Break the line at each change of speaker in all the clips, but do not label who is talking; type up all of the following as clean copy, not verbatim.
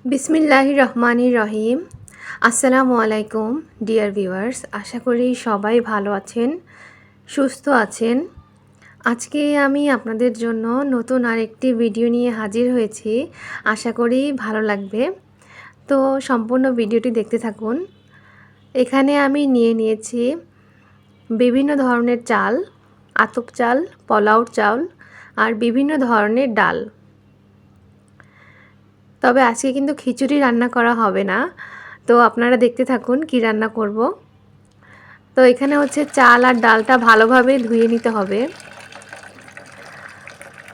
বিসমিল্লাহির রহমানির রহিম। আসসালামু আলাইকুম ডিয়ার ভিউয়ার্স, আশা করি সবাই ভালো আছেন, সুস্থ আছেন। আজকে আমি আপনাদের জন্য নতুন আরেকটি ভিডিও নিয়ে হাজির হয়েছি। আশা করি ভালো লাগবে। তো সম্পূর্ণ ভিডিওটি দেখতে থাকুন। এখানে আমি নিয়েছি বিভিন্ন ধরনের চাল, আতপ চাল, পোলাওর চাল আর বিভিন্ন ধরনের ডাল। তবে আজকে কিন্তু খিচুড়ি রান্না করা হবে না, তো আপনারা দেখতে থাকুন কি রান্না করব। তো এখানে হচ্ছে চাল আর ডালটা ভালোভাবে ধুয়ে নিতে হবে।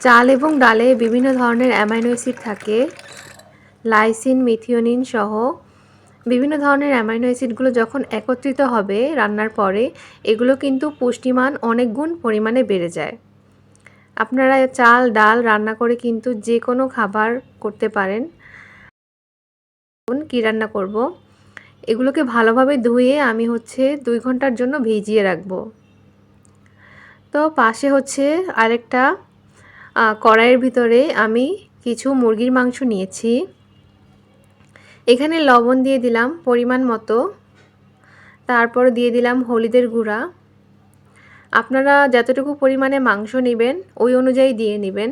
চাল এবং ডালে বিভিন্ন ধরনের অ্যামাইনো অ্যাসিড থাকে, লাইসিন, মিথিওনিন সহ বিভিন্ন ধরনের অ্যামাইনো অ্যাসিডগুলো যখন একত্রিত হবে রান্নার পরে, এগুলো কিন্তু পুষ্টিমান অনেক গুণ পরিমাণে বেড়ে যায়। আপনারা চাল ডাল রান্না করে কিন্তু যে কোনো খাবার করতে পারেন। কি রান্না করব, এগুলোকে ভালোভাবে ধুয়ে আমি 2 ঘন্টার জন্য ভিজিয়ে রাখবো। তো পাশে আরেকটা কড়াইয়ের ভিতরে আমি কিছু মুরগির মাংস নিয়েছি। এখানে লবণ দিয়ে দিলাম পরিমাণ মতো, তারপর দিয়ে দিলাম হলুদের গুঁড়া। আপনারা যতটুকু পরিমাণে মাংস নেবেন ওই অনুযায়ী দিয়ে নেবেন।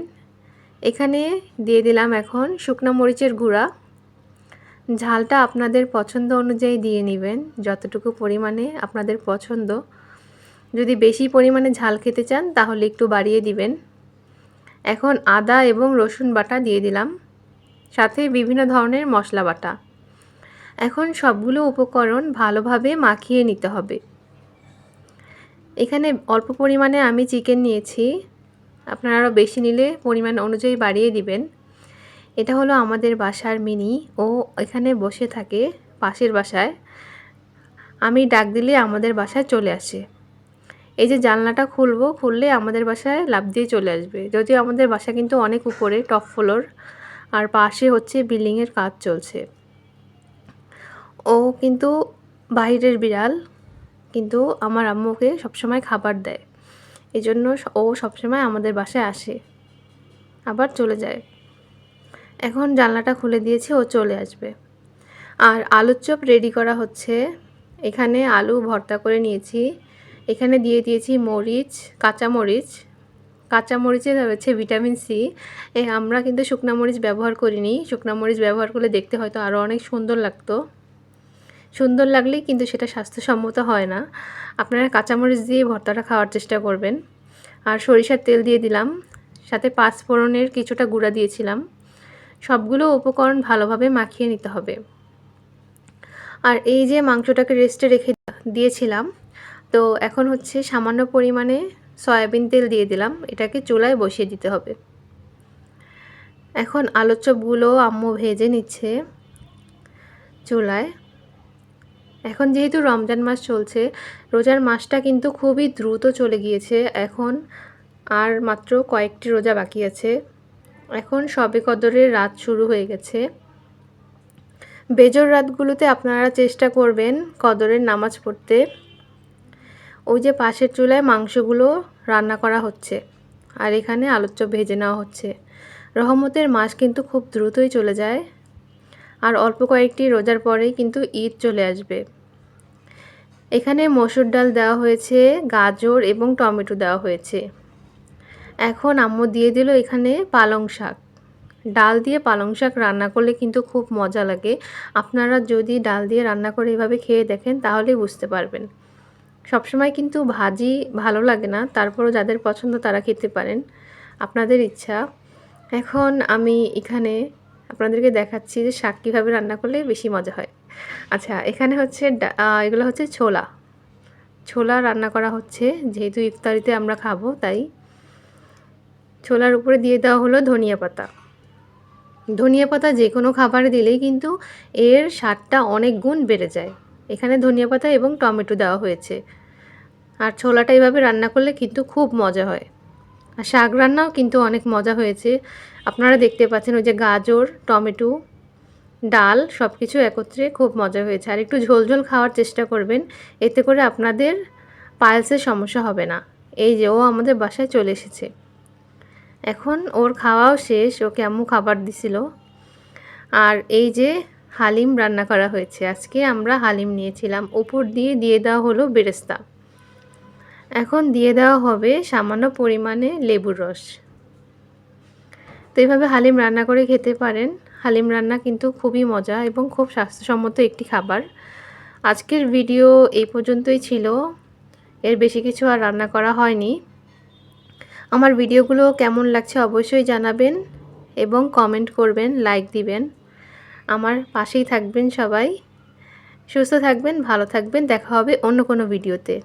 এখানে দিয়ে দিলাম এখন শুকনো মরিচের গুঁড়া। ঝালটা আপনাদের পছন্দ অনুযায়ী দিয়ে নেবেন, যতটুকু পরিমাণে আপনাদের পছন্দ। যদি বেশি পরিমাণে ঝাল খেতে চান তাহলে একটু বাড়িয়ে দিবেন। এখন আদা এবং রসুন বাটা দিয়ে দিলাম, সাথে বিভিন্ন ধরনের মশলা বাটা। এখন সবগুলো উপকরণ ভালোভাবে মাখিয়ে নিতে হবে। এখানে অল্প পরিমাণে আমি চিকেন নিয়েছি, আপনারা আরও বেশি নিলে পরিমাণ অনুযায়ী বাড়িয়ে দিবেন। এটা হলো আমাদের বাসার মিনি, ও এখানে বসে থাকে পাশের বাসায়। আমি ডাক দিলে আমাদের বাসায় চলে আসে। এই যে জানলাটা খুললে আমাদের বাসায় লাফ দিয়ে চলে আসবে। যদিও আমাদের বাসা কিন্তু অনেক উপরে, টপ ফ্লোর, আর পাশে বিল্ডিংয়ের কাজ চলছে। ও কিন্তু বাইরের বিড়াল, কিন্তু আমার আম্মুকে সবসময় খাবার দেয়। এই জন্য ও সবসময় আমাদের বাসায় আসে, আবার চলে যায়। এখন জানলাটা খুলে দিয়েছে, ও চলে আসবে। আর আলুর চপ রেডি করা হচ্ছে। এখানে আলু ভর্তা করে নিয়েছি। এখানে দিয়ে দিয়েছি মরিচ, কাঁচামরিচ। কাঁচামরিচে রয়েছে ভিটামিন সি। আমরা কিন্তু শুকনা মরিচ ব্যবহার করিনি। শুকনা মরিচ ব্যবহার করলে দেখতে হয়তো আরও অনেক সুন্দর লাগতো। সুন্দর লাগলেই কিন্তু সেটা স্বাস্থ্যসম্মত হয় না। আপনারা কাঁচামরিচ দিয়ে ভর্তাটা খাওয়ার চেষ্টা করবেন। আর সরিষার তেল দিয়ে দিলাম, সাথে 5 ফোড়নের কিছুটা গুঁড়া দিয়েছিলাম। সবগুলো উপকরণ ভালোভাবে মাখিয়ে নিতে হবে। আর এই যে মাংসটাকে রেস্টে রেখে দিয়েছিলাম, তো এখন সামান্য পরিমাণে সয়াবিন তেল দিয়ে দিলাম। এটাকে চুলায় বসিয়ে দিতে হবে। এখন আলুর চপগুলো আম্মু ভেজে নিচ্ছে চুলায়। এখন যেহেতু রমজান মাস চলছে, রোজার মাসটা কিন্তু খুবই দ্রুত চলে গিয়েছে। এখন আর মাত্র কয়েকটি রোজা বাকি আছে। এখন শবে কদরের রাত শুরু হয়ে গেছে। বেজর রাতগুলোতে আপনারা চেষ্টা করবেন কদরের নামাজ পড়তে। ওই যে পাশের চুলায় মাংসগুলো রান্না করা হচ্ছে, আর এখানে আলুর চপ ভেজে নেওয়া হচ্ছে। রহমতের মাস কিন্তু খুব দ্রুতই চলে যায়, আর অল্প কয়েকটি রোজার পরেই কিন্তু ঈদ চলে আসবে। এখানে মসুর ডাল দেওয়া হয়েছে, গাজর এবং টমেটো দেওয়া হয়েছে। এখন আম্মু দিয়ে দিল এখানে পালং শাক। ডাল দিয়ে পালং শাক রান্না করলে কিন্তু খুব মজা লাগে। আপনারা যদি ডাল দিয়ে রান্না করে এভাবে খেয়ে দেখেন তাহলেই বুঝতে পারবেন। সবসময় কিন্তু ভাজি ভালো লাগে না, তারপরও যাদের পছন্দ তারা খেতে পারেন, আপনাদের ইচ্ছা। এখন আমি এখানে আপনাদেরকে দেখাচ্ছি যে শাক কীভাবে রান্না করলে বেশি মজা হয়। আচ্ছা, এখানে এগুলো ছোলা ছোলা রান্না করা হচ্ছে, যেহেতু ইফতারিতে আমরা খাবো তাই। ছোলার উপরে দিয়ে দেওয়া হলো ধনিয়া পাতা। ধনিয়া পাতা যে কোনো খাবারে দিলেই কিন্তু এর স্বাদটা অনেক গুণ বেড়ে যায়। এখানে ধনিয়া পাতা এবং টমেটো দেওয়া হয়েছে। আর ছোলাটা এভাবে রান্না করলে কিন্তু খুব মজা হয়। আর শাক রান্নাও কিন্তু অনেক মজা হয়েছে। আপনারা দেখতে পাচ্ছেন ওই যে গাজর, টমেটো, ডাল সব কিছু একত্রে খুব মজা হয়েছে। আর একটু ঝোল ঝোল খাওয়ার চেষ্টা করবেন, এতে করে আপনাদের পাইলসের সমস্যা হবে না। এই যে ও আমাদের বাসায় চলে এসেছে। এখন ওর খাওয়াও শেষ, ওকে আম্মু খাবার দিছিল। আর এই যে হালিম রান্না করা হয়েছে, আজকে আমরা হালিম নিয়েছিলাম। উপর দিয়ে দিয়ে দেওয়া হলো বেরেস্তা। এখন দিয়ে দেওয়া হবে সামান্য পরিমাণে লেবুর রস। তো এইভাবে হালিম রান্না করে খেতে পারেন। হালিম রান্না কিন্তু খুবই মজা এবং খুব স্বাস্থ্যসম্মত একটি খাবার। আজকের ভিডিও এই পর্যন্তই ছিল। এর বেশি কিছু আর রান্না করা হয়নি। আমার ভিডিওগুলো কেমন লাগছে অবশ্যই জানাবেন এবং কমেন্ট করবেন, লাইক দিবেন। আমার পাশেই থাকবেন সবাই। সুস্থ থাকবেন, ভালো থাকবেন। দেখা হবে অন্য কোনো ভিডিওতে।